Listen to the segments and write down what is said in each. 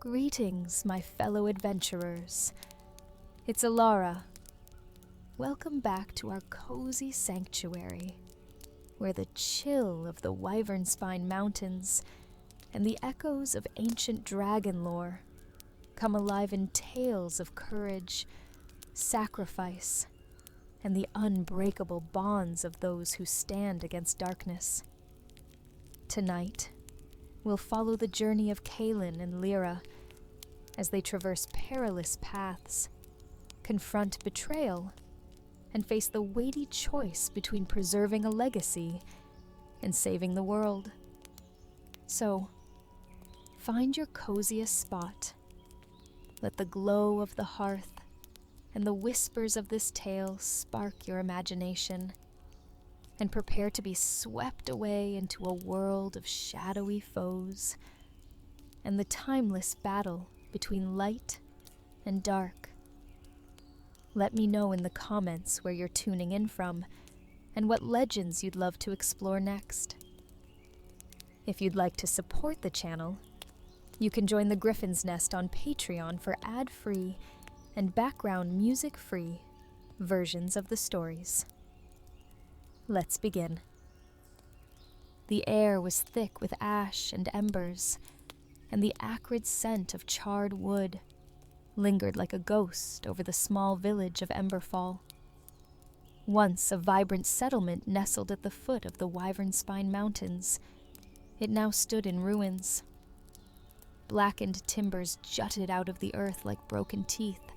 Greetings, my fellow adventurers. It's Alara. Welcome back to our cozy sanctuary, where the chill of the Wyvernspine Mountains and the echoes of ancient dragon lore come alive in tales of courage, sacrifice, and the unbreakable bonds of those who stand against darkness. Tonight, we'll follow the journey of Kaelen and Lira as they traverse perilous paths, confront betrayal, and face the weighty choice between preserving a legacy and saving the world. So, find your coziest spot. Let the glow of the hearth and the whispers of this tale spark your imagination, and prepare to be swept away into a world of shadowy foes and the timeless battle between light and dark. Let me know in the comments where you're tuning in from and what legends you'd love to explore next. If you'd like to support the channel, you can join the Griffin's Nest on Patreon for ad-free and background music-free versions of the stories. Let's begin. The air was thick with ash and embers, and the acrid scent of charred wood lingered like a ghost over the small village of Emberfall. Once a vibrant settlement nestled at the foot of the Wyvernspine Mountains, it now stood in ruins. Blackened timbers jutted out of the earth like broken teeth,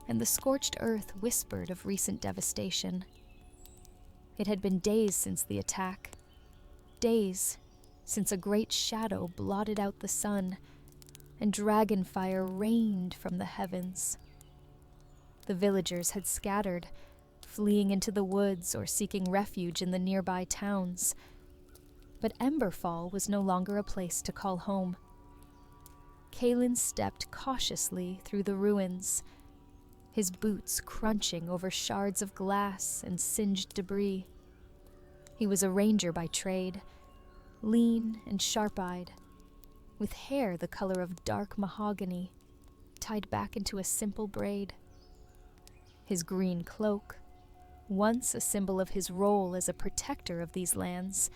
and the scorched earth whispered of recent devastation. It had been days since the attack, days since a great shadow blotted out the sun and dragonfire rained from the heavens. The villagers had scattered, fleeing into the woods or seeking refuge in the nearby towns. But Emberfall was no longer a place to call home. Kaelen stepped cautiously through the ruins, his boots crunching over shards of glass and singed debris. He was a ranger by trade, lean and sharp-eyed, with hair the color of dark mahogany, tied back into a simple braid. His green cloak, once a symbol of his role as a protector of these lands,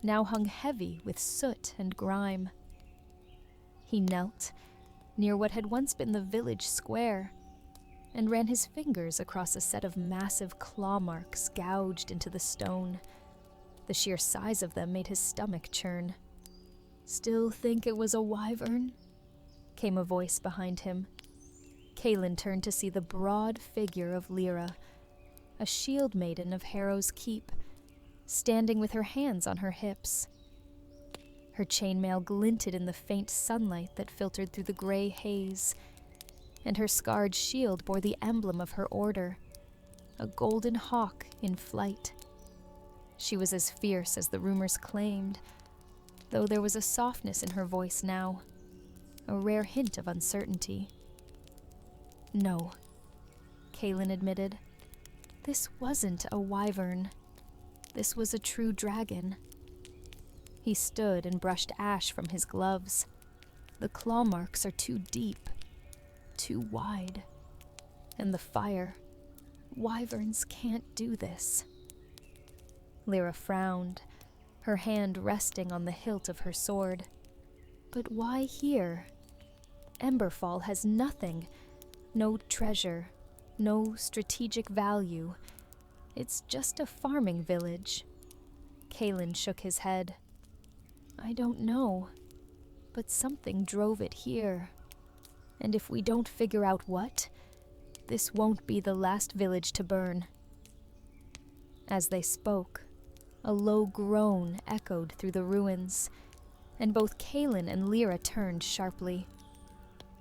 now hung heavy with soot and grime. He knelt near what had once been the village square and ran his fingers across a set of massive claw marks gouged into the stone. The sheer size of them made his stomach churn. "Still think it was a wyvern?" came a voice behind him. Kaelen turned to see the broad figure of Lira, a shield maiden of Harrow's Keep, standing with her hands on her hips. Her chainmail glinted in the faint sunlight that filtered through the gray haze, and her scarred shield bore the emblem of her order, a golden hawk in flight. She was as fierce as the rumors claimed, though there was a softness in her voice now, a rare hint of uncertainty. "No," Kaelen admitted. "This wasn't a wyvern. This was a true dragon." He stood and brushed ash from his gloves. "The claw marks are too deep, too wide. And the fire. Wyverns can't do this." Lira frowned, her hand resting on the hilt of her sword. "But why here? Emberfall has nothing. No treasure, no strategic value. It's just a farming village." Kaelen shook his head. "I don't know, but something drove it here. And if we don't figure out what, this won't be the last village to burn." As they spoke, a low groan echoed through the ruins, and both Kaelen and Lira turned sharply.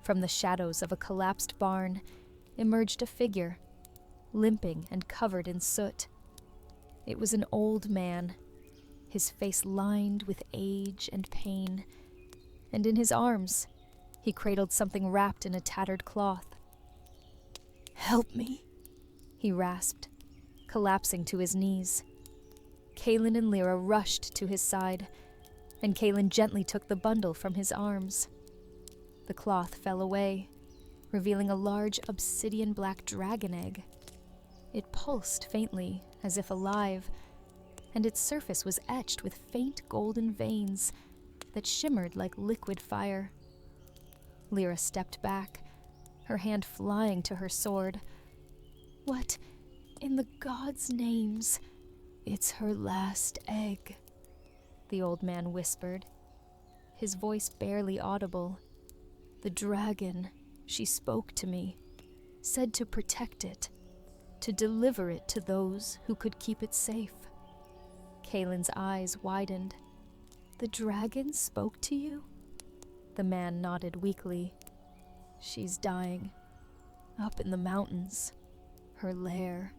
From the shadows of a collapsed barn emerged a figure, limping and covered in soot. It was an old man, his face lined with age and pain, and in his arms he cradled something wrapped in a tattered cloth. "Help me," he rasped, collapsing to his knees. Kaelen and Lira rushed to his side, and Kaelen gently took the bundle from his arms. The cloth fell away, revealing a large obsidian-black dragon egg. It pulsed faintly, as if alive, and its surface was etched with faint golden veins that shimmered like liquid fire. Lira stepped back, her hand flying to her sword. "What, in the gods' names? It's her last egg," the old man whispered, his voice barely audible. "The dragon, she spoke to me, said to protect it, to deliver it to those who could keep it safe." Kaelin's eyes widened. "The dragon spoke to you?" The man nodded weakly. "She's dying. Up in the mountains. Her lair.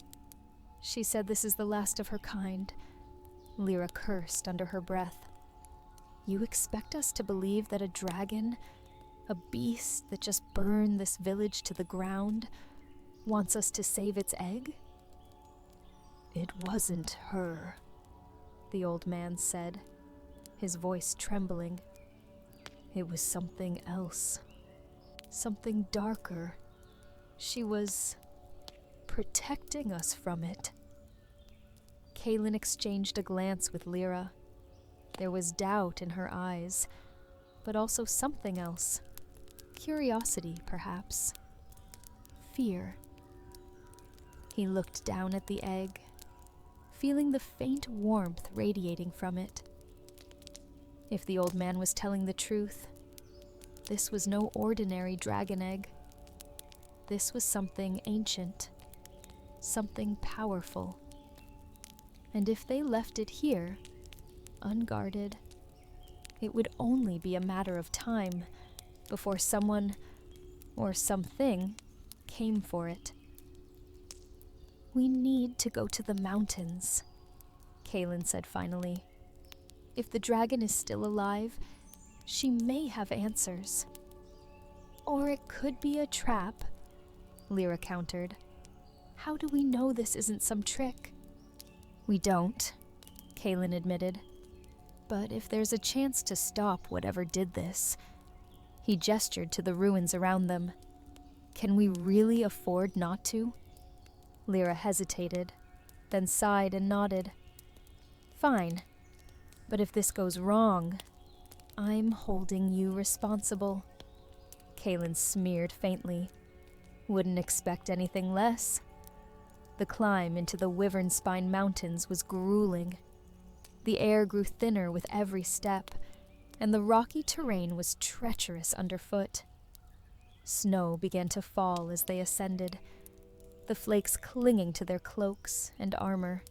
She said this is the last of her kind." Lira cursed under her breath. "You expect us to believe that a dragon, a beast that just burned this village to the ground, wants us to save its egg?" "It wasn't her," the old man said, his voice trembling. "It was something else. Something darker. She was protecting us from it." Kaelin exchanged a glance with Lira. There was doubt in her eyes, but also something else. Curiosity, perhaps. Fear. He looked down at the egg, feeling the faint warmth radiating from it. If the old man was telling the truth, this was no ordinary dragon egg. This was something ancient, something powerful. And if they left it here, unguarded, it would only be a matter of time before someone, or something, came for it. "We need to go to the mountains," Kaelin said finally. "If the dragon is still alive, she may have answers. Or it could be a trap," Lira countered. "How do we know this isn't some trick?" "We don't," Kaelin admitted. "But if there's a chance to stop whatever did this," he gestured to the ruins around them, "can we really afford not to?" Lira hesitated, then sighed and nodded. "Fine. But if this goes wrong, I'm holding you responsible." Kaelin smeared faintly. "Wouldn't expect anything less." The climb into the Wyvernspine Mountains was grueling. The air grew thinner with every step, and the rocky terrain was treacherous underfoot. Snow began to fall as they ascended, the flakes clinging to their cloaks and armor.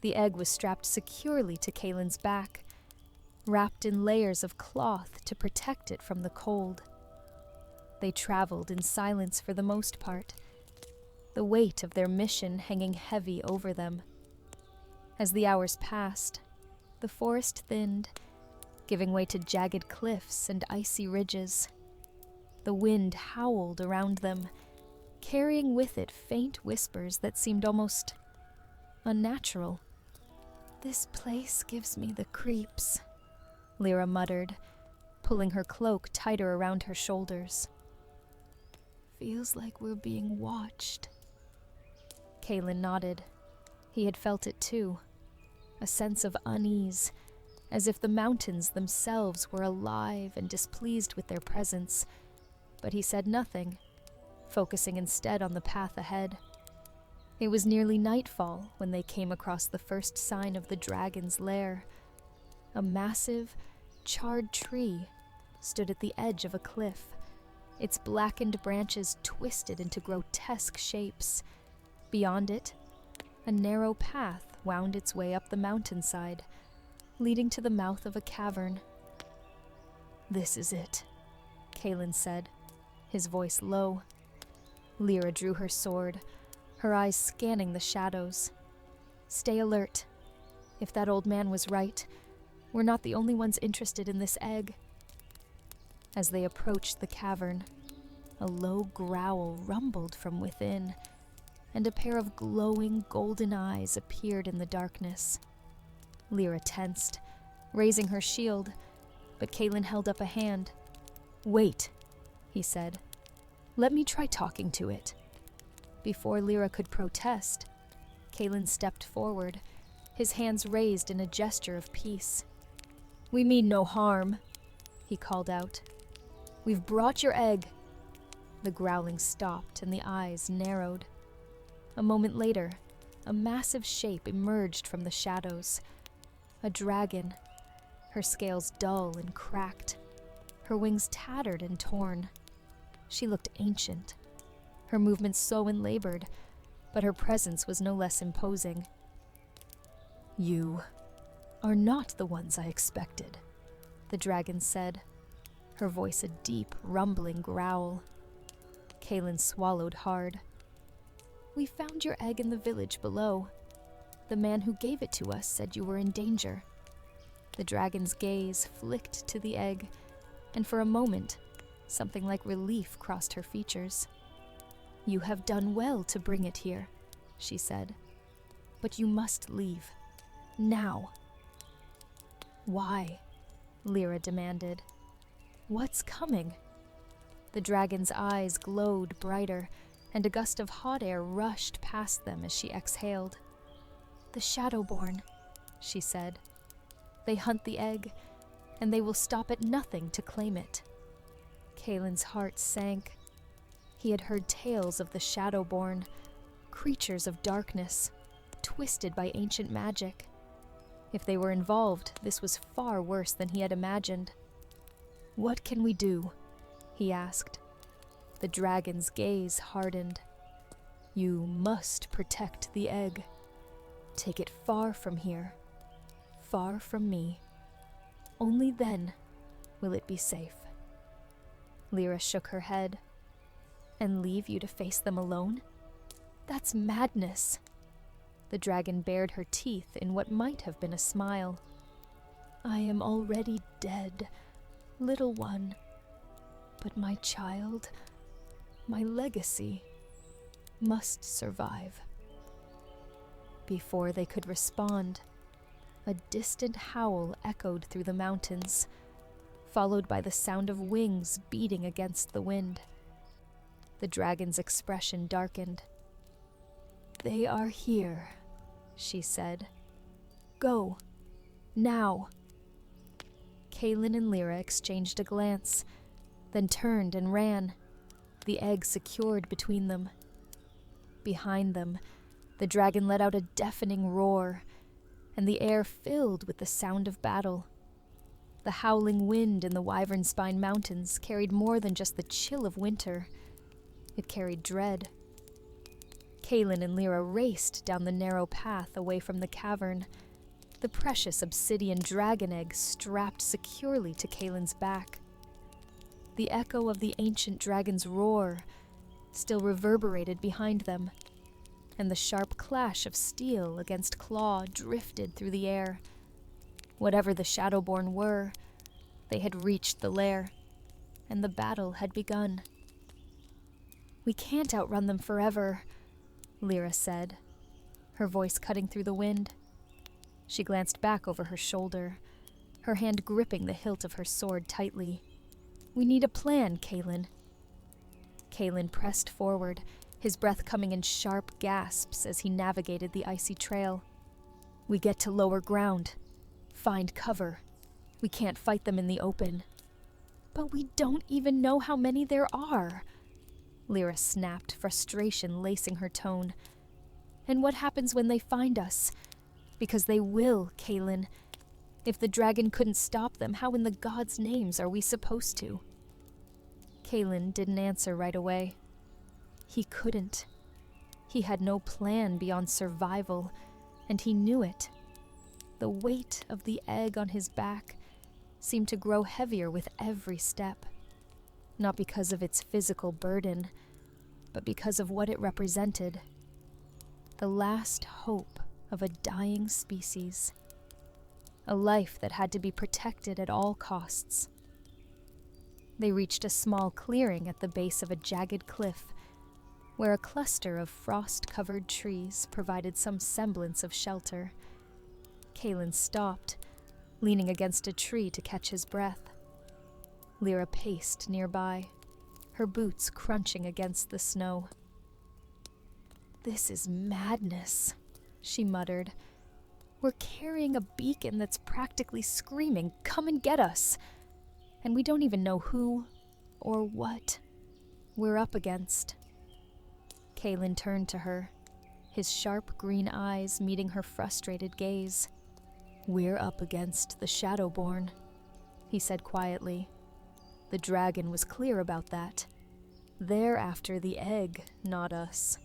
The egg was strapped securely to Kaelin's back, wrapped in layers of cloth to protect it from the cold. They traveled in silence for the most part, the weight of their mission hanging heavy over them. As the hours passed, the forest thinned, giving way to jagged cliffs and icy ridges. The wind howled around them, carrying with it faint whispers that seemed almost unnatural. "This place gives me the creeps," Lira muttered, pulling her cloak tighter around her shoulders. "Feels like we're being watched." Kaelin nodded. He had felt it too, a sense of unease, as if the mountains themselves were alive and displeased with their presence, but he said nothing, focusing instead on the path ahead. It was nearly nightfall when they came across the first sign of the dragon's lair. A massive, charred tree stood at the edge of a cliff, its blackened branches twisted into grotesque shapes. Beyond it, a narrow path wound its way up the mountainside, leading to the mouth of a cavern. "This is it," Kaelin said, his voice low. Lira drew her sword, her eyes scanning the shadows. "Stay alert. If that old man was right, we're not the only ones interested in this egg." As they approached the cavern, a low growl rumbled from within, and a pair of glowing golden eyes appeared in the darkness. Lira tensed, raising her shield, but Kaelin held up a hand. "Wait," he said. "Let me try talking to it." Before Lira could protest, Kaelen stepped forward, his hands raised in a gesture of peace. "We mean no harm," he called out. "We've brought your egg." The growling stopped and the eyes narrowed. A moment later, a massive shape emerged from the shadows. A dragon, her scales dull and cracked, her wings tattered and torn. She looked ancient, her movements slow and labored, but her presence was no less imposing. "You are not the ones I expected," the dragon said, her voice a deep, rumbling growl. Kaelen swallowed hard. "We found your egg in the village below. The man who gave it to us said you were in danger." The dragon's gaze flicked to the egg, and for a moment, something like relief crossed her features. "You have done well to bring it here," she said. "But you must leave. Now." "Why?" Lira demanded. "What's coming?" The dragon's eyes glowed brighter, and a gust of hot air rushed past them as she exhaled. "The Shadowborn," she said. "They hunt the egg, and they will stop at nothing to claim it." Kaelen's heart sank. He had heard tales of the Shadowborn, creatures of darkness, twisted by ancient magic. If they were involved, this was far worse than he had imagined. "What can we do?" he asked. The dragon's gaze hardened. "You must protect the egg. Take it far from here, far from me. Only then will it be safe." Lira shook her head. "And leave you to face them alone? That's madness." The dragon bared her teeth in what might have been a smile. "I am already dead, little one. But my child, my legacy, must survive." Before they could respond, a distant howl echoed through the mountains, followed by the sound of wings beating against the wind. The dragon's expression darkened. "They are here," she said. "Go, now." Kaelen and Lira exchanged a glance, then turned and ran, the egg secured between them. Behind them, the dragon let out a deafening roar, and the air filled with the sound of battle. The howling wind in the Wyvernspine Mountains carried more than just the chill of winter. It carried dread. Kaelen and Lira raced down the narrow path away from the cavern, the precious obsidian dragon egg strapped securely to Kaelen's back. The echo of the ancient dragon's roar still reverberated behind them, and the sharp clash of steel against claw drifted through the air. Whatever the Shadowborn were, they had reached the lair, and the battle had begun. "We can't outrun them forever," Lira said, her voice cutting through the wind. She glanced back over her shoulder, her hand gripping the hilt of her sword tightly. "We need a plan, Kaelen." Kaelen pressed forward, his breath coming in sharp gasps as he navigated the icy trail. "We get to lower ground. Find cover. We can't fight them in the open." "But we don't even know how many there are," Lira snapped, frustration lacing her tone. "And what happens when they find us? Because they will, Kaelen. If the dragon couldn't stop them, how in the gods' names are we supposed to?" Kaelen didn't answer right away. He couldn't. He had no plan beyond survival, and he knew it. The weight of the egg on his back seemed to grow heavier with every step, not because of its physical burden, but because of what it represented. The last hope of a dying species. A life that had to be protected at all costs. They reached a small clearing at the base of a jagged cliff, where a cluster of frost-covered trees provided some semblance of shelter. Kaelen stopped, leaning against a tree to catch his breath. Lira paced nearby, her boots crunching against the snow. "This is madness," she muttered. "We're carrying a beacon that's practically screaming, 'Come and get us!' And we don't even know who or what we're up against." Kaelen turned to her, his sharp green eyes meeting her frustrated gaze. "We're up against the Shadowborn," he said quietly. "The dragon was clear about that. They're after the egg, not us."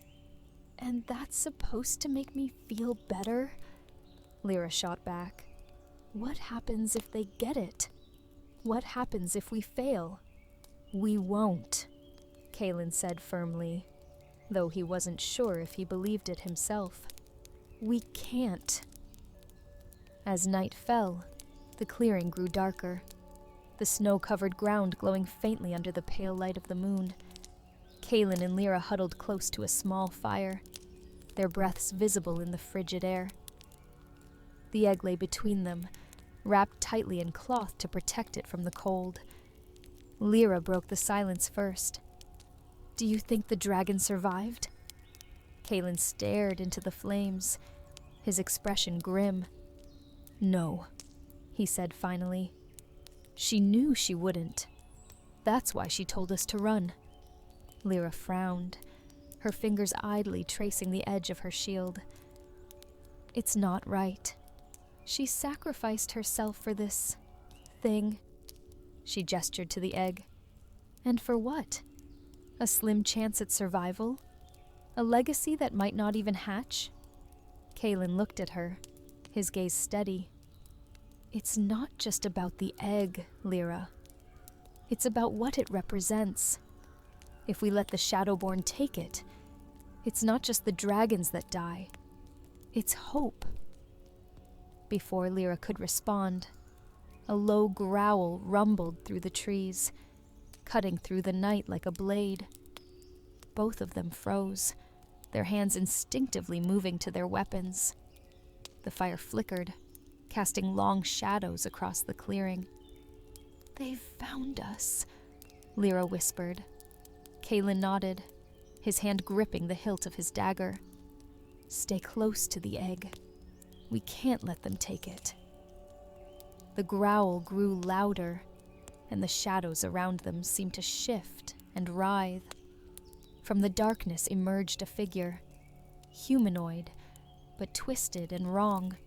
"And that's supposed to make me feel better?" Lira shot back. "What happens if they get it? What happens if we fail?" "We won't," Kaelen said firmly, though he wasn't sure if he believed it himself. "We can't." As night fell, the clearing grew darker, the snow-covered ground glowing faintly under the pale light of the moon. Kaelen and Lira huddled close to a small fire, their breaths visible in the frigid air. The egg lay between them, wrapped tightly in cloth to protect it from the cold. Lira broke the silence first. "Do you think the dragon survived?" Kaelen stared into the flames, his expression grim. "No," he said finally. "She knew she wouldn't. That's why she told us to run." Lira frowned, her fingers idly tracing the edge of her shield. "It's not right. She sacrificed herself for this thing." She gestured to the egg. "And for what? A slim chance at survival? A legacy that might not even hatch?" Kaelen looked at her, his gaze steady. "It's not just about the egg, Lira. It's about what it represents. If we let the Shadowborn take it, it's not just the dragons that die. It's hope." Before Lira could respond, a low growl rumbled through the trees, cutting through the night like a blade. Both of them froze, their hands instinctively moving to their weapons. The fire flickered, casting long shadows across the clearing. "They've found us," Lira whispered. Kaelen nodded, his hand gripping the hilt of his dagger. "Stay close to the egg. We can't let them take it." The growl grew louder, and the shadows around them seemed to shift and writhe. From the darkness emerged a figure, humanoid, but twisted and wrong.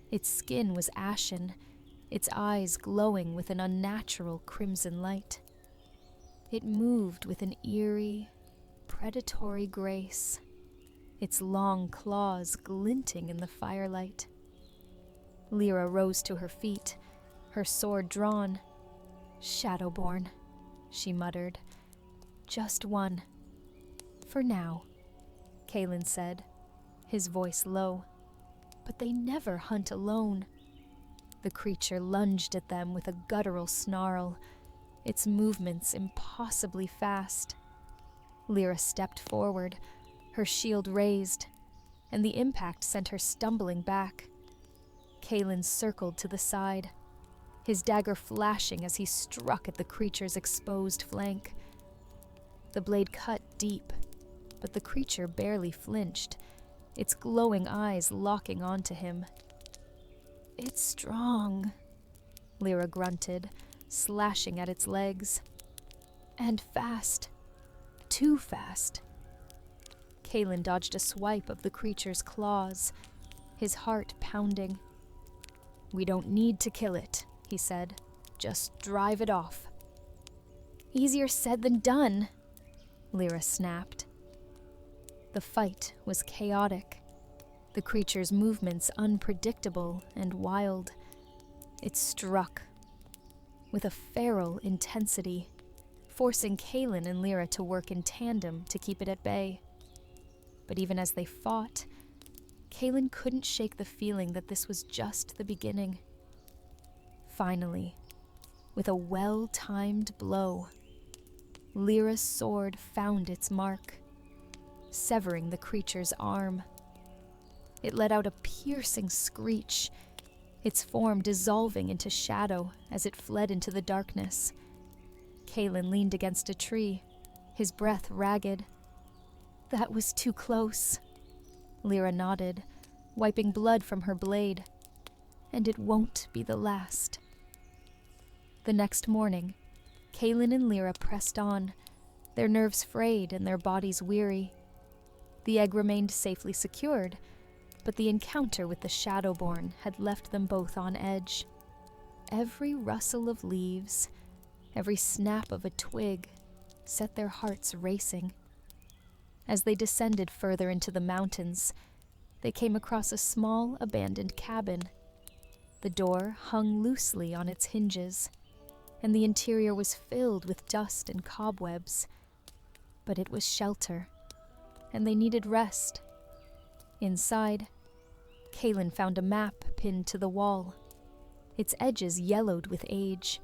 Its skin was ashen, its eyes glowing with an unnatural crimson light. It moved with an eerie, predatory grace, its long claws glinting in the firelight. Lira rose to her feet, her sword drawn. "Shadowborn," she muttered. "Just one. For now," Kaelen said, his voice low. "But they never hunt alone." The creature lunged at them with a guttural snarl, its movements impossibly fast. Lira stepped forward, her shield raised, and the impact sent her stumbling back. Kaelen circled to the side, his dagger flashing as he struck at the creature's exposed flank. The blade cut deep, but the creature barely flinched, its glowing eyes locking onto him. "It's strong," Lira grunted, slashing at its legs. "And fast. Too fast." Kaelen dodged a swipe of the creature's claws, his heart pounding. "We don't need to kill it," he said. "Just drive it off." "Easier said than done," Lira snapped. The fight was chaotic, the creature's movements unpredictable and wild. It struck with a feral intensity, forcing Kaelen and Lira to work in tandem to keep it at bay. But even as they fought, Kaelen couldn't shake the feeling that this was just the beginning. Finally, with a well-timed blow, Lira's sword found its mark, severing the creature's arm. It let out a piercing screech, its form dissolving into shadow as it fled into the darkness. Kaelen leaned against a tree, his breath ragged. "That was too close." Lira nodded, wiping blood from her blade. "And it won't be the last." The next morning, Kaelen and Lira pressed on, their nerves frayed and their bodies weary. The egg remained safely secured, but the encounter with the Shadowborn had left them both on edge. Every rustle of leaves, every snap of a twig, set their hearts racing. As they descended further into the mountains, they came across a small, abandoned cabin. The door hung loosely on its hinges, and the interior was filled with dust and cobwebs. But it was shelter, and they needed rest. Inside, Kaelen found a map pinned to the wall, its edges yellowed with age.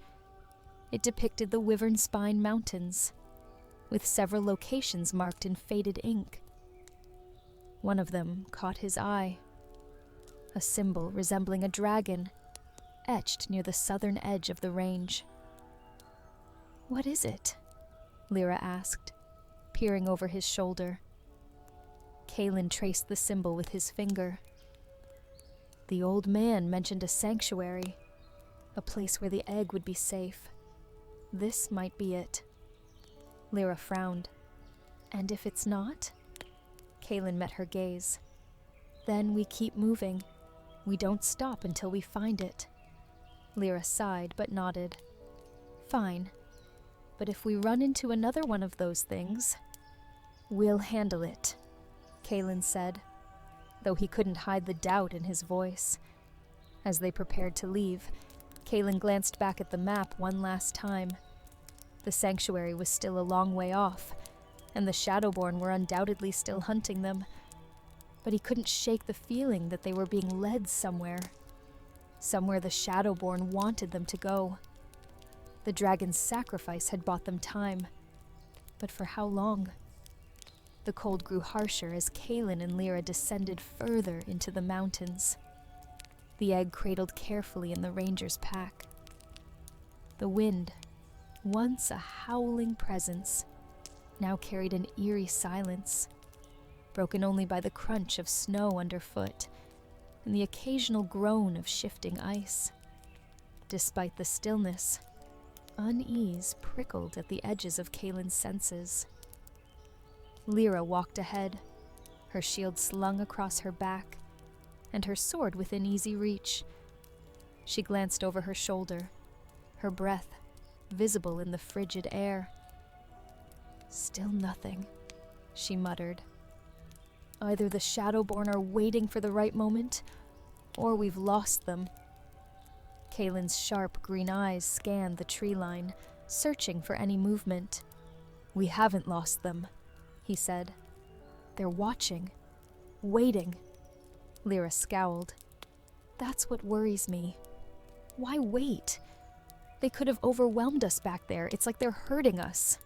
It depicted the Wyvernspine Mountains, with several locations marked in faded ink. One of them caught his eye, a symbol resembling a dragon, etched near the southern edge of the range. "What is it?" Lira asked, peering over his shoulder. Kaelen traced the symbol with his finger. "The old man mentioned a sanctuary, a place where the egg would be safe. This might be it." Lira frowned. "And if it's not?" Kaelen met her gaze. "Then we keep moving. We don't stop until we find it." Lira sighed but nodded. "Fine. But if we run into another one of those things, we'll handle it," Kaelen said, though he couldn't hide the doubt in his voice. As they prepared to leave, Kaelen glanced back at the map one last time. The sanctuary was still a long way off, and the Shadowborn were undoubtedly still hunting them. But he couldn't shake the feeling that they were being led somewhere. Somewhere the Shadowborn wanted them to go. The dragon's sacrifice had bought them time. But for how long? The cold grew harsher as Kaelen and Lira descended further into the mountains. The egg cradled carefully in the ranger's pack. The wind, once a howling presence, now carried an eerie silence, broken only by the crunch of snow underfoot and the occasional groan of shifting ice. Despite the stillness, unease prickled at the edges of Kaelen's senses. Lira walked ahead, her shield slung across her back, and her sword within easy reach. She glanced over her shoulder, her breath visible in the frigid air. "Still nothing," she muttered. "Either the Shadowborn are waiting for the right moment, or we've lost them." Kaelen's sharp green eyes scanned the tree line, searching for any movement. "We haven't lost them," he said. "They're watching, waiting." Lira scowled. "That's what worries me. Why wait? They could have overwhelmed us back there. It's like they're hurting us."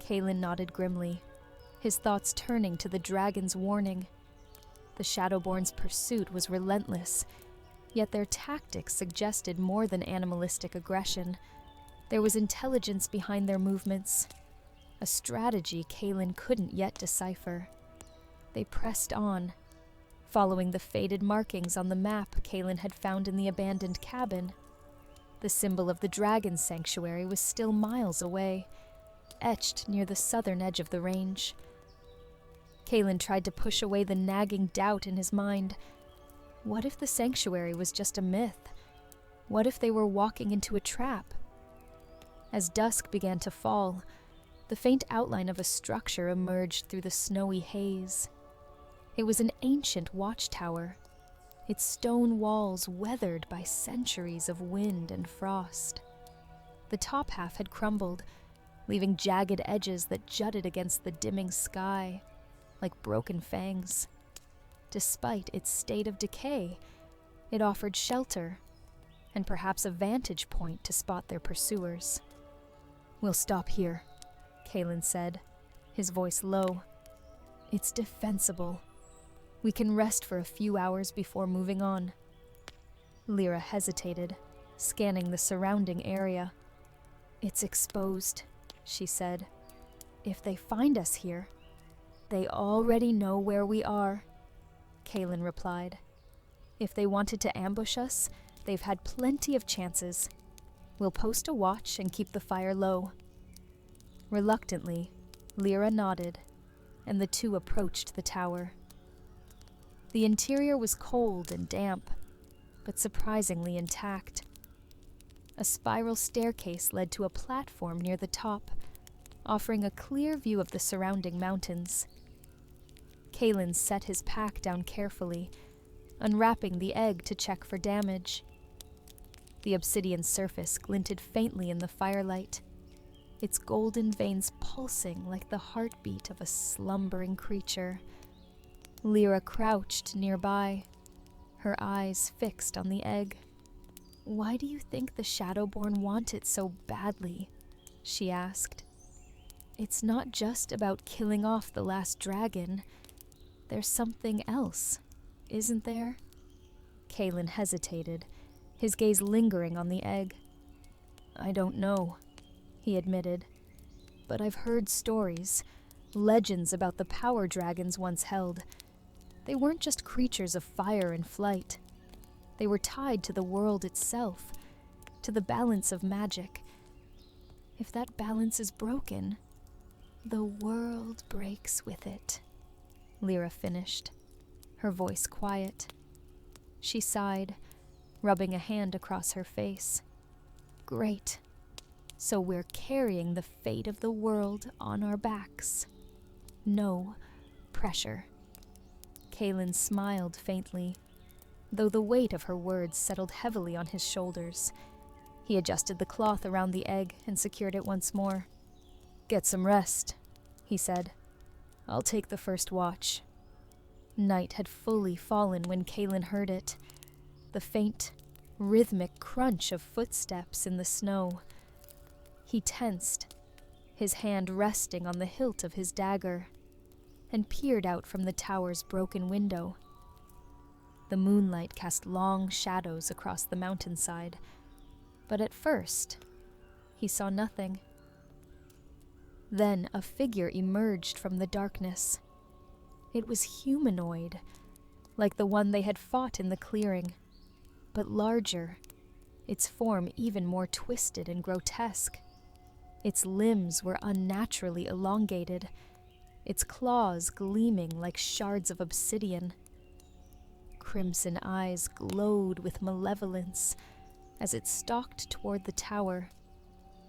Kaelen nodded grimly, his thoughts turning to the dragon's warning. The Shadowborn's pursuit was relentless, yet their tactics suggested more than animalistic aggression. There was intelligence behind their movements, a strategy Kaelen couldn't yet decipher. They pressed on, following the faded markings on the map Kaelen had found in the abandoned cabin. The symbol of the dragon sanctuary was still miles away, etched near the southern edge of the range. Kaelen tried to push away the nagging doubt in his mind. What if the sanctuary was just a myth? What if they were walking into a trap? As dusk began to fall, the faint outline of a structure emerged through the snowy haze. It was an ancient watchtower, its stone walls weathered by centuries of wind and frost. The top half had crumbled, leaving jagged edges that jutted against the dimming sky, like broken fangs. Despite its state of decay, it offered shelter, and perhaps a vantage point to spot their pursuers. "We'll stop here," Kaelen said, his voice low. "It's defensible. We can rest for a few hours before moving on." Lira hesitated, scanning the surrounding area. "It's exposed," she said. "If they find us here..." "They already know where we are," Kaelen replied. "If they wanted to ambush us, they've had plenty of chances. We'll post a watch and keep the fire low." Reluctantly, Lira nodded, and the two approached the tower. The interior was cold and damp, but surprisingly intact. A spiral staircase led to a platform near the top, offering a clear view of the surrounding mountains. Kaelen set his pack down carefully, unwrapping the egg to check for damage. The obsidian surface glinted faintly in the firelight, its golden veins pulsing like the heartbeat of a slumbering creature. Lira crouched nearby, her eyes fixed on the egg. "Why do you think the Shadowborn want it so badly?" she asked. "It's not just about killing off the last dragon. There's something else, isn't there?" Kaelen hesitated, his gaze lingering on the egg. "I don't know," he admitted, "but I've heard stories, legends about the power dragons once held. They weren't just creatures of fire and flight. They were tied to the world itself, to the balance of magic. If that balance is broken, the world breaks with it," Lira finished, her voice quiet. She sighed, rubbing a hand across her face. "Great. So we're carrying the fate of the world on our backs. No pressure." Kaelen smiled faintly, though the weight of her words settled heavily on his shoulders. He adjusted the cloth around the egg and secured it once more. "Get some rest," he said. "I'll take the first watch." Night had fully fallen when Kaelen heard it, the faint, rhythmic crunch of footsteps in the snow. He tensed, his hand resting on the hilt of his dagger, and peered out from the tower's broken window. The moonlight cast long shadows across the mountainside, but at first, he saw nothing. Then a figure emerged from the darkness. It was humanoid, like the one they had fought in the clearing, but larger, its form even more twisted and grotesque. Its limbs were unnaturally elongated, its claws gleaming like shards of obsidian. Crimson eyes glowed with malevolence as it stalked toward the tower,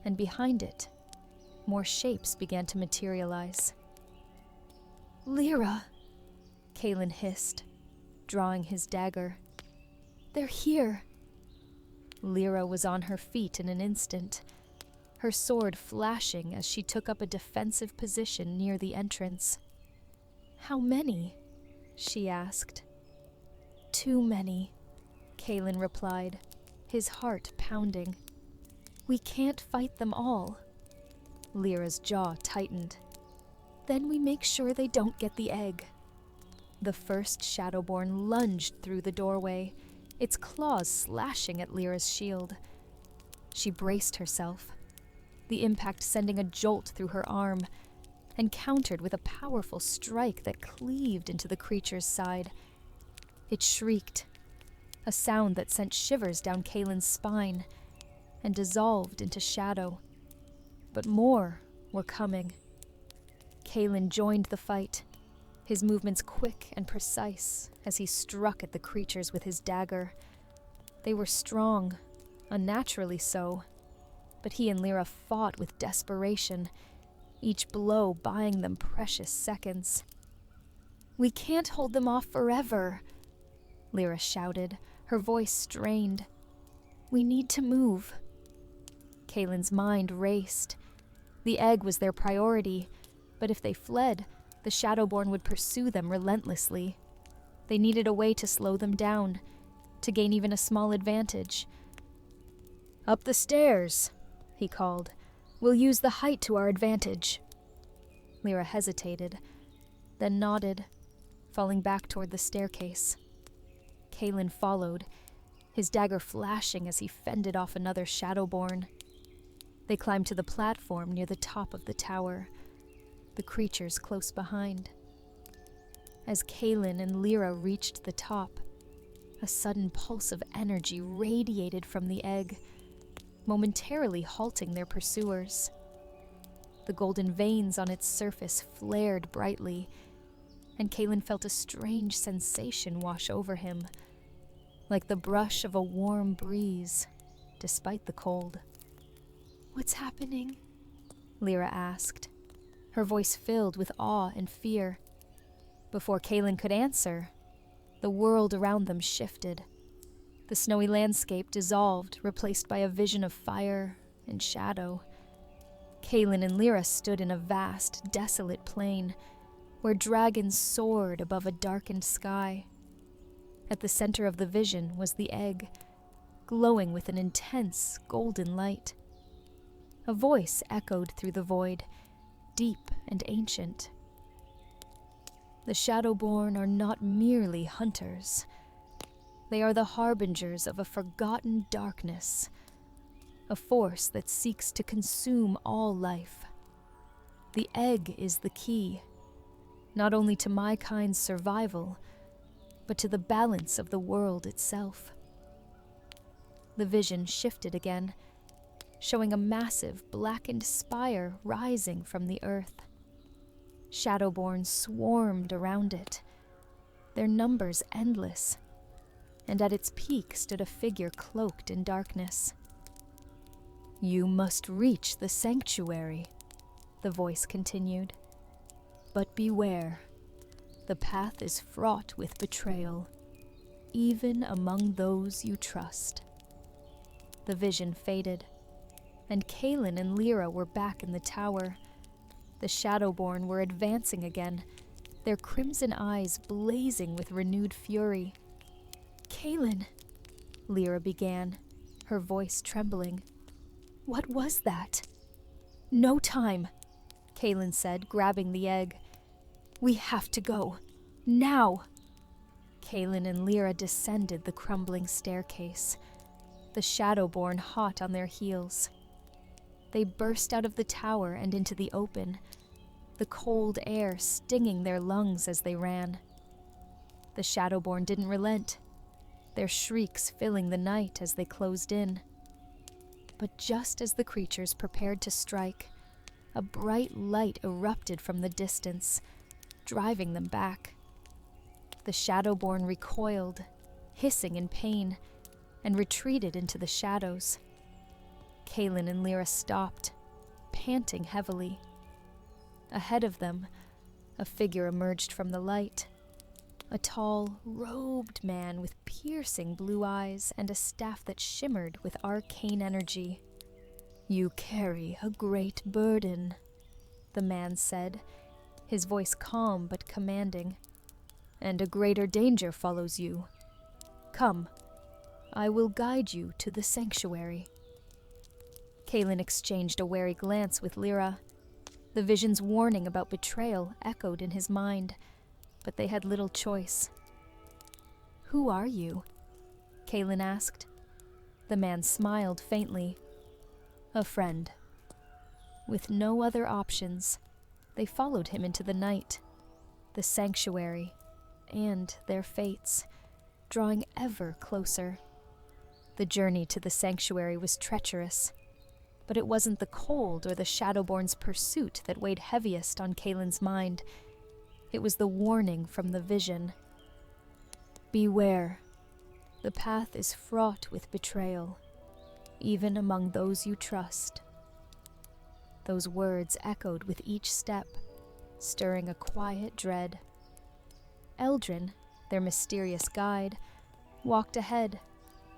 and behind it, more shapes began to materialize. "Lira!" Kaelen hissed, drawing his dagger. "They're here!" Lira was on her feet in an instant, her sword flashing as she took up a defensive position near the entrance. "How many?" she asked. "Too many," Kaelen replied, his heart pounding. "We can't fight them all." Lira's jaw tightened. "Then we make sure they don't get the egg." The first Shadowborn lunged through the doorway, its claws slashing at Lira's shield. She braced herself, the impact sending a jolt through her arm, and countered with a powerful strike that cleaved into the creature's side. It shrieked, a sound that sent shivers down Kaelin's spine, and dissolved into shadow. But more were coming. Kaelen joined the fight, his movements quick and precise as he struck at the creatures with his dagger. They were strong, unnaturally so, but he and Lira fought with desperation, each blow buying them precious seconds. "We can't hold them off forever," Lira shouted, her voice strained. "We need to move." Kaelin's mind raced. The egg was their priority, but if they fled, the Shadowborn would pursue them relentlessly. They needed a way to slow them down, to gain even a small advantage. "Up the stairs," he called. "We'll use the height to our advantage." Lira hesitated, then nodded, falling back toward the staircase. Kaelen followed, his dagger flashing as he fended off another Shadowborn. They climbed to the platform near the top of the tower, the creatures close behind. As Kaelen and Lira reached the top, a sudden pulse of energy radiated from the egg, momentarily halting their pursuers. The golden veins on its surface flared brightly, and Kaelen felt a strange sensation wash over him, like the brush of a warm breeze, despite the cold. "What's happening?" Lira asked, her voice filled with awe and fear. Before Kaelen could answer, the world around them shifted. The snowy landscape dissolved, replaced by a vision of fire and shadow. Kaelen and Lira stood in a vast, desolate plain, where dragons soared above a darkened sky. At the center of the vision was the egg, glowing with an intense golden light. A voice echoed through the void, deep and ancient. "The Shadowborn are not merely hunters. They are the harbingers of a forgotten darkness, a force that seeks to consume all life. The egg is the key, not only to my kind's survival, but to the balance of the world itself." The vision shifted again, showing a massive, blackened spire rising from the earth. Shadowborn swarmed around it, their numbers endless, and at its peak stood a figure cloaked in darkness. "You must reach the sanctuary," the voice continued. "But beware, the path is fraught with betrayal, even among those you trust." The vision faded, and Kaelen and Lira were back in the tower. The Shadowborn were advancing again, their crimson eyes blazing with renewed fury. "Kaelen," Lira began, her voice trembling. "What was that?" "No time," Kaelen said, grabbing the egg. "We have to go. Now!" Kaelen and Lira descended the crumbling staircase, the Shadowborn hot on their heels. They burst out of the tower and into the open, the cold air stinging their lungs as they ran. The Shadowborn didn't relent, their shrieks filling the night as they closed in. But just as the creatures prepared to strike, a bright light erupted from the distance, driving them back. The Shadowborn recoiled, hissing in pain, and retreated into the shadows. Kaelen and Lira stopped, panting heavily. Ahead of them, a figure emerged from the light. A tall, robed man with piercing blue eyes and a staff that shimmered with arcane energy. "You carry a great burden," the man said, his voice calm but commanding. "And a greater danger follows you. Come, I will guide you to the sanctuary." Kaelen exchanged a wary glance with Lira. The vision's warning about betrayal echoed in his mind, but they had little choice. "Who are you?" Kaelen asked. The man smiled faintly. "A friend." With no other options, they followed him into the night, the sanctuary, and their fates, drawing ever closer. The journey to the sanctuary was treacherous, but it wasn't the cold or the Shadowborn's pursuit that weighed heaviest on Kaelen's mind. It was the warning from the vision. "Beware. The path is fraught with betrayal, even among those you trust." Those words echoed with each step, stirring a quiet dread. Eldrin, their mysterious guide, walked ahead,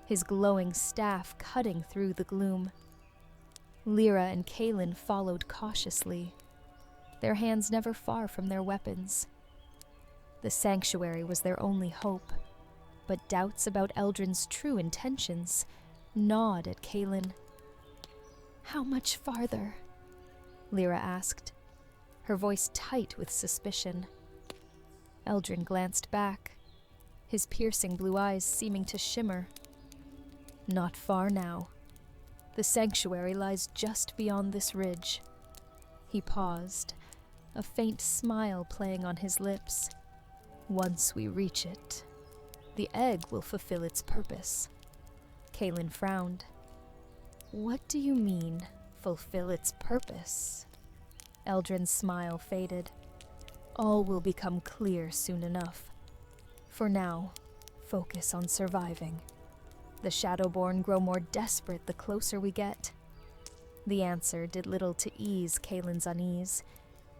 his glowing staff cutting through the gloom. Lira and Kaelen followed cautiously, their hands never far from their weapons. The sanctuary was their only hope, but doubts about Eldrin's true intentions gnawed at Kaelen. "How much farther?" Lira asked, her voice tight with suspicion. Eldrin glanced back, his piercing blue eyes seeming to shimmer. "Not far now." The sanctuary lies just beyond this ridge. He paused, a faint smile playing on his lips. Once we reach it, the egg will fulfill its purpose. Kaelen frowned. What do you mean, fulfill its purpose? Eldrin's smile faded. All will become clear soon enough. For now, focus on surviving. The Shadowborn grow more desperate the closer we get. The answer did little to ease Kaelin's unease,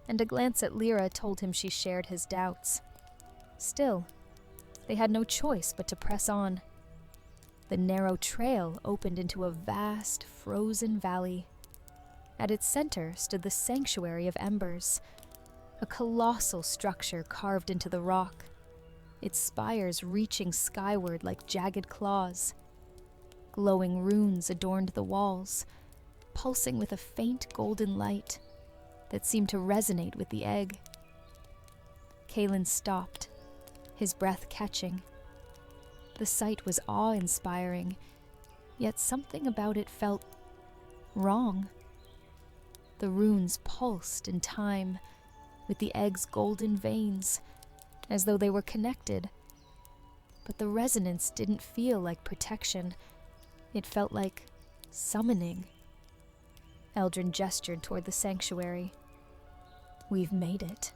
and a glance at Lira told him she shared his doubts. Still, they had no choice but to press on. The narrow trail opened into a vast, frozen valley. At its center stood the Sanctuary of Embers, a colossal structure carved into the rock, its spires reaching skyward like jagged claws. Glowing runes adorned the walls, pulsing with a faint golden light that seemed to resonate with the egg. Kaelen stopped, his breath catching. The sight was awe-inspiring, yet something about it felt wrong. The runes pulsed in time with the egg's golden veins, as though they were connected. But the resonance didn't feel like protection. It felt like summoning. Eldrin gestured toward the sanctuary. We've made it.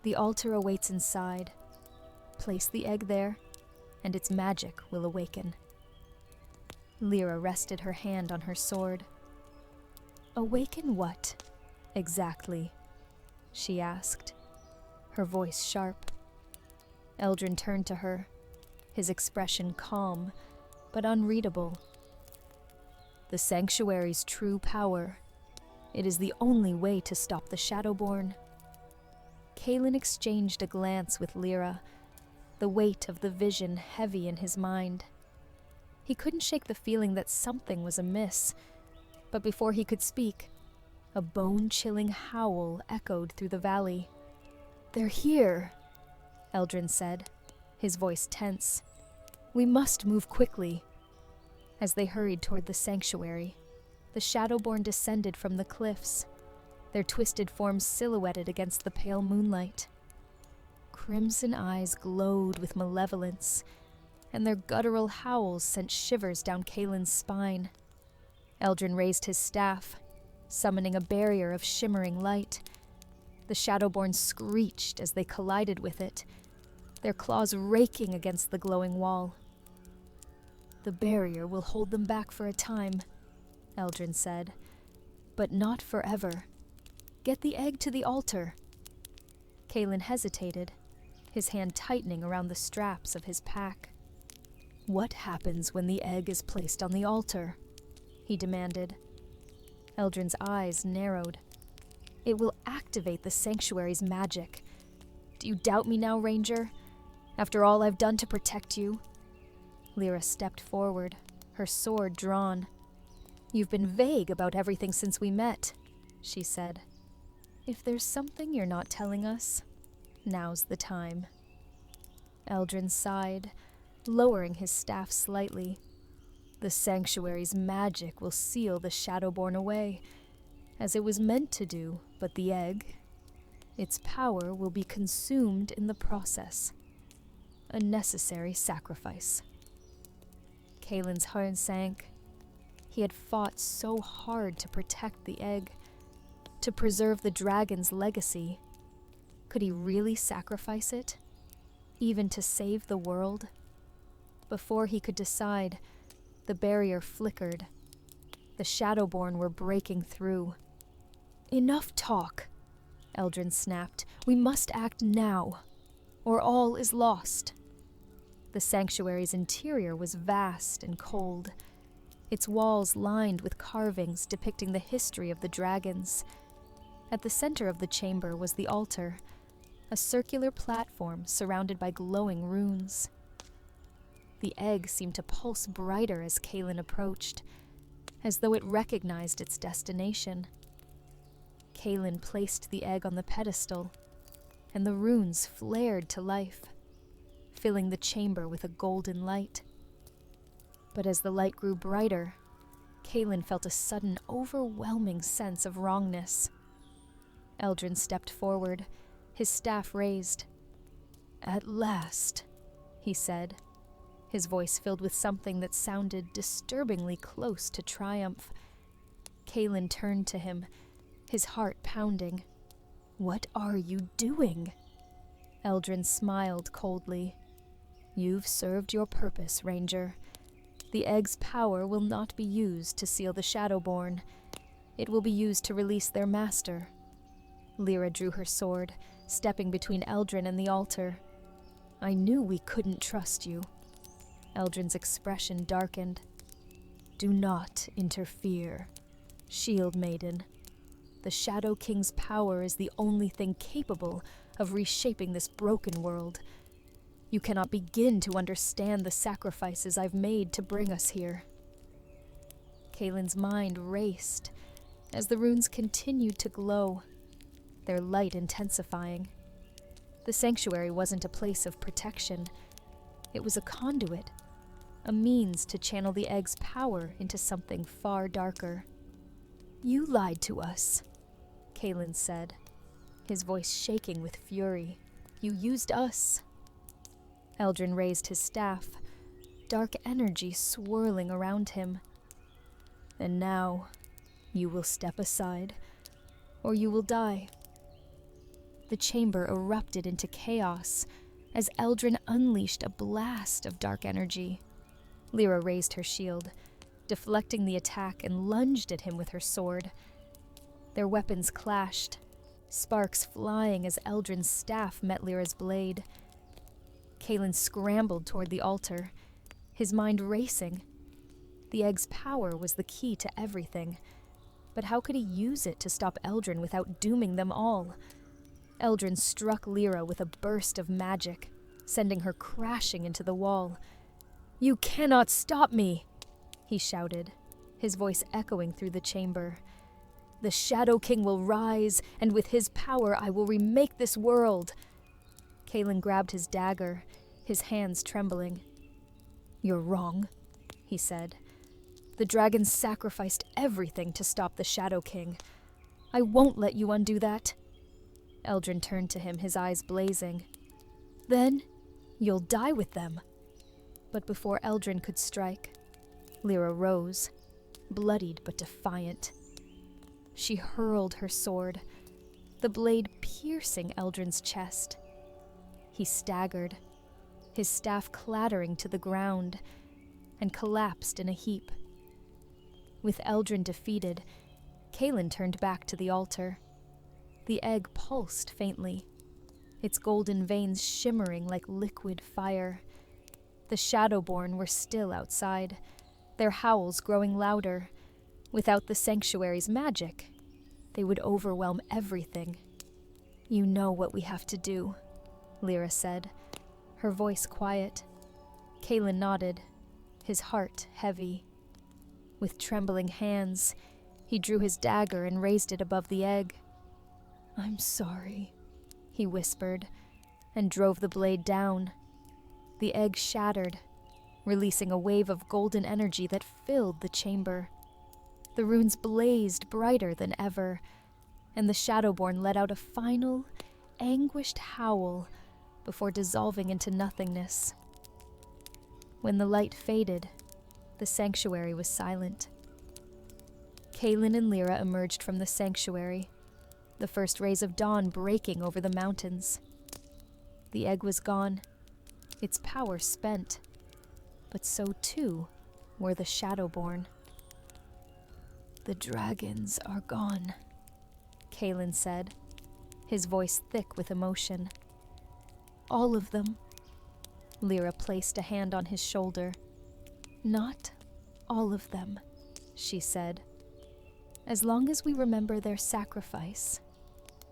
The altar awaits inside. Place the egg there, and its magic will awaken. Lira rested her hand on her sword. Awaken what, exactly? She asked, her voice sharp. Eldrin turned to her, his expression calm, but unreadable. The sanctuary's true power. It is the only way to stop the Shadowborn. Kaelen exchanged a glance with Lira, the weight of the vision heavy in his mind. He couldn't shake the feeling that something was amiss, but before he could speak, a bone-chilling howl echoed through the valley. They're here, Eldrin said, his voice tense. We must move quickly. As they hurried toward the sanctuary, the Shadowborn descended from the cliffs, their twisted forms silhouetted against the pale moonlight. Crimson eyes glowed with malevolence, and their guttural howls sent shivers down Kaelin's spine. Eldrin raised his staff, summoning a barrier of shimmering light. The Shadowborn screeched as they collided with it, their claws raking against the glowing wall. The barrier will hold them back for a time, Eldrin said, but not forever. Get the egg to the altar. Kaelen hesitated, his hand tightening around the straps of his pack. What happens when the egg is placed on the altar? He demanded. Eldrin's eyes narrowed. It will activate the sanctuary's magic. Do you doubt me now, Ranger? After all I've done to protect you? Lira stepped forward, her sword drawn. You've been vague about everything since we met, she said. If there's something you're not telling us, now's the time. Eldrin sighed, lowering his staff slightly. The sanctuary's magic will seal the Shadowborn away, as it was meant to do, but the egg, its power will be consumed in the process. A necessary sacrifice. Kaelin's heart sank. He had fought so hard to protect the egg, to preserve the dragon's legacy. Could he really sacrifice it, even to save the world? Before he could decide, the barrier flickered. The Shadowborn were breaking through. Enough talk, Eldrin snapped. We must act now, or all is lost. The sanctuary's interior was vast and cold, its walls lined with carvings depicting the history of the dragons. At the center of the chamber was the altar, a circular platform surrounded by glowing runes. The egg seemed to pulse brighter as Kaelen approached, as though it recognized its destination. Kaelen placed the egg on the pedestal, and the runes flared to life, filling the chamber with a golden light. But as the light grew brighter, Kaelen felt a sudden, overwhelming sense of wrongness. Eldrin stepped forward, his staff raised. "At last," he said, his voice filled with something that sounded disturbingly close to triumph. Kaelen turned to him, his heart pounding. "What are you doing?" Eldrin smiled coldly. "You've served your purpose, Ranger. The egg's power will not be used to seal the Shadowborn. It will be used to release their master." Lira drew her sword, stepping between Eldrin and the altar. "I knew we couldn't trust you." Eldrin's expression darkened. "Do not interfere, Shield Maiden. The Shadow King's power is the only thing capable of reshaping this broken world. You cannot begin to understand the sacrifices I've made to bring us here." Kaelin's mind raced as the runes continued to glow, their light intensifying. The sanctuary wasn't a place of protection. It was a conduit, a means to channel the egg's power into something far darker. "You lied to us," Kaelen said, his voice shaking with fury. "You used us." Eldrin raised his staff, dark energy swirling around him. "And now, you will step aside, or you will die." The chamber erupted into chaos as Eldrin unleashed a blast of dark energy. Lira raised her shield, deflecting the attack, and lunged at him with her sword. Their weapons clashed, sparks flying as Eldrin's staff met Lyra's blade. Kaelen scrambled toward the altar, his mind racing. The egg's power was the key to everything, but how could he use it to stop Eldrin without dooming them all? Eldrin struck Lira with a burst of magic, sending her crashing into the wall. "You cannot stop me!" he shouted, his voice echoing through the chamber. "The Shadow King will rise, and with his power I will remake this world." Kaelen grabbed his dagger, his hands trembling. "You're wrong," he said. "The dragons sacrificed everything to stop the Shadow King. I won't let you undo that." Eldrin turned to him, his eyes blazing. "Then you'll die with them." But before Eldrin could strike, Lira rose, bloodied but defiant. She hurled her sword, the blade piercing Eldrin's chest. He staggered, his staff clattering to the ground, and collapsed in a heap. With Eldrin defeated, Kaelen turned back to the altar. The egg pulsed faintly, its golden veins shimmering like liquid fire. The Shadowborn were still outside, their howls growing louder. Without the sanctuary's magic, they would overwhelm everything. "You know what we have to do," Lira said, her voice quiet. Kaelen nodded, his heart heavy. With trembling hands, he drew his dagger and raised it above the egg. "I'm sorry," he whispered, and drove the blade down. The egg shattered, releasing a wave of golden energy that filled the chamber. The runes blazed brighter than ever, and the Shadowborn let out a final, anguished howl before dissolving into nothingness. When the light faded, the sanctuary was silent. Kaelen and Lira emerged from the sanctuary, the first rays of dawn breaking over the mountains. The egg was gone, its power spent, but so too were the Shadowborn. "The dragons are gone," Kaelen said, his voice thick with emotion. "All of them." Lira placed a hand on his shoulder. "Not all of them," she said. "As long as we remember their sacrifice,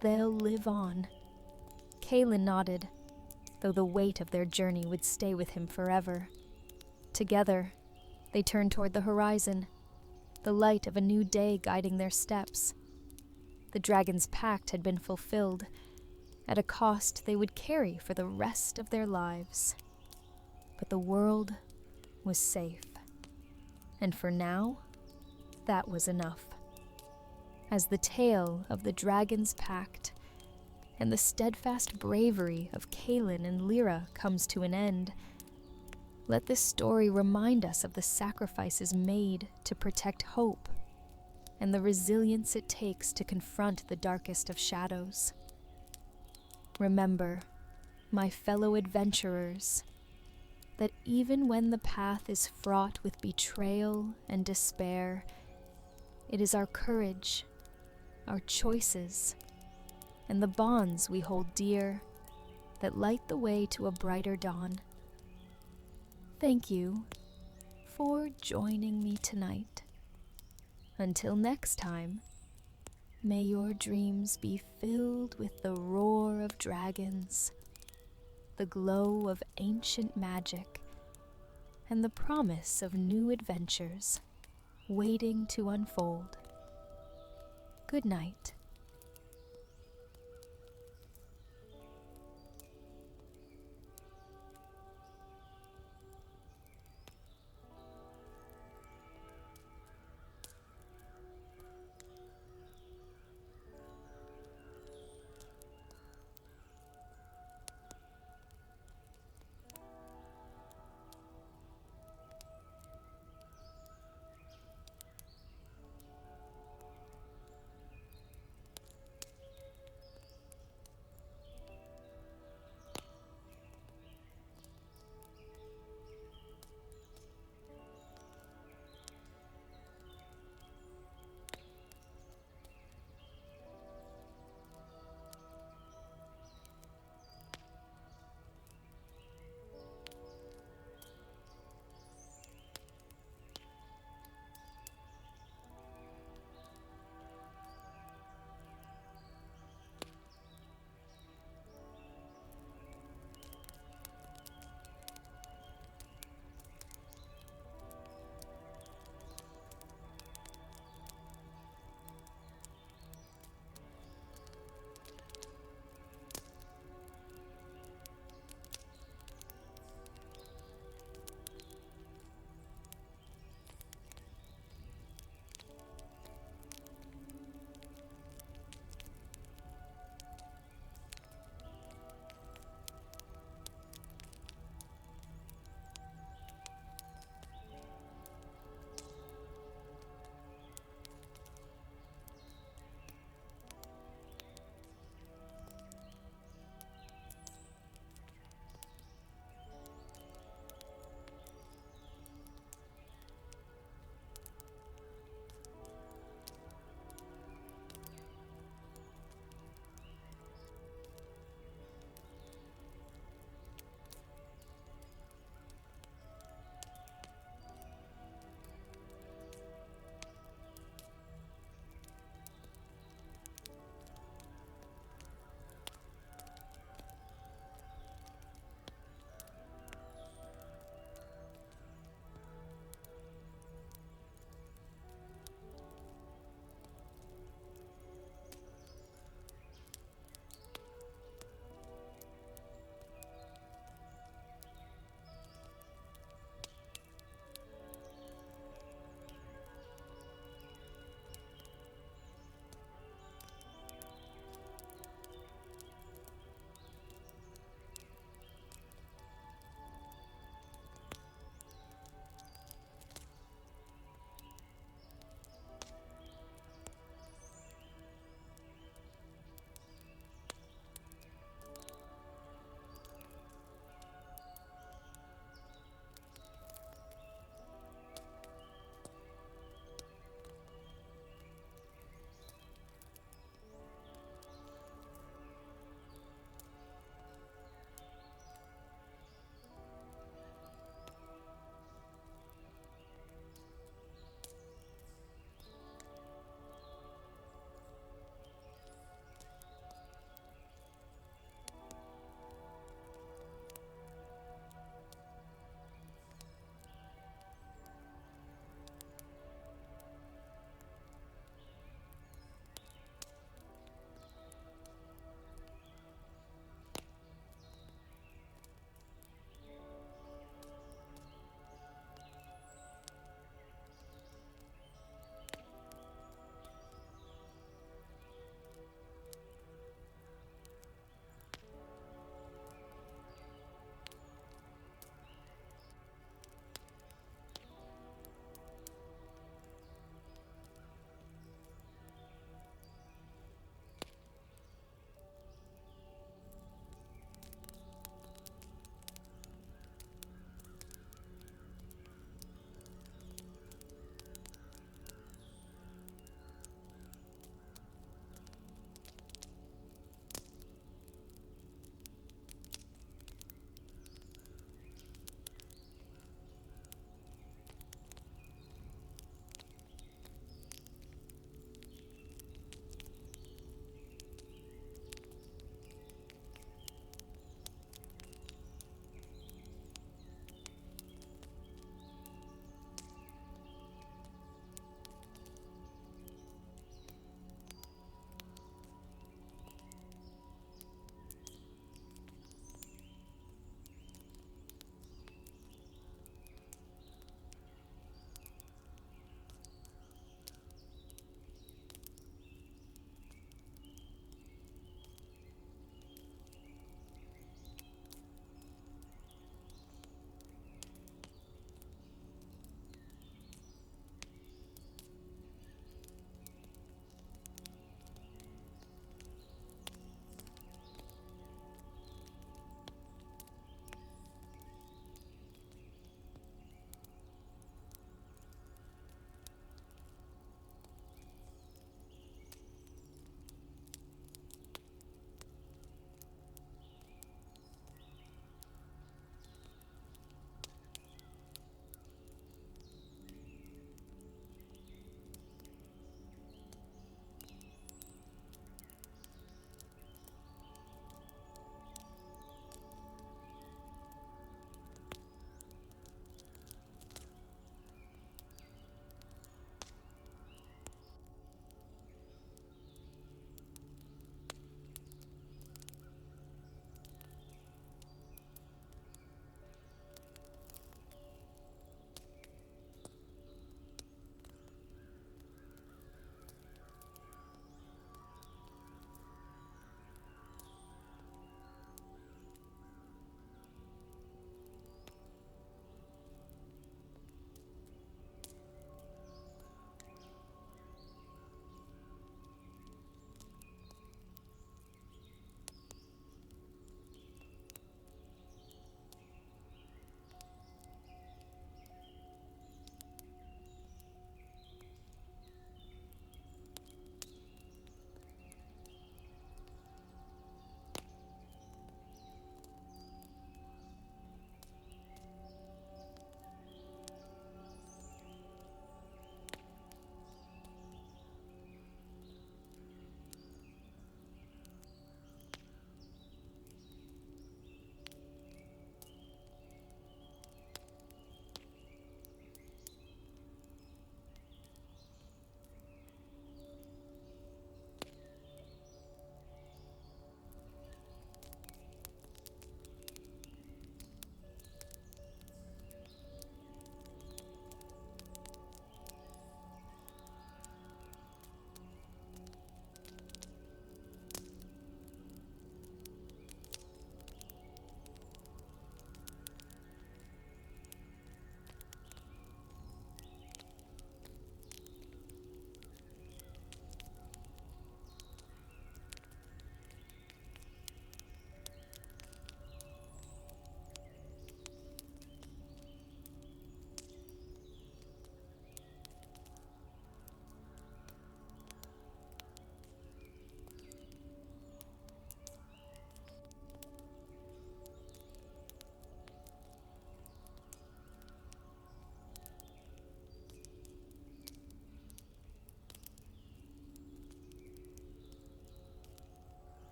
they'll live on." Kaelen nodded, though the weight of their journey would stay with him forever. Together, they turned toward the horizon, the light of a new day guiding their steps. The dragon's pact had been fulfilled, at a cost they would carry for the rest of their lives. But the world was safe, and for now, that was enough. As the tale of the dragon's pact and the steadfast bravery of Kaelen and Lira comes to an end, let this story remind us of the sacrifices made to protect hope and the resilience it takes to confront the darkest of shadows. Remember, my fellow adventurers, that even when the path is fraught with betrayal and despair, it is our courage, our choices, and the bonds we hold dear that light the way to a brighter dawn. Thank you for joining me tonight. Until next time, may your dreams be filled with the roar of dragons, the glow of ancient magic, and the promise of new adventures waiting to unfold. Good night.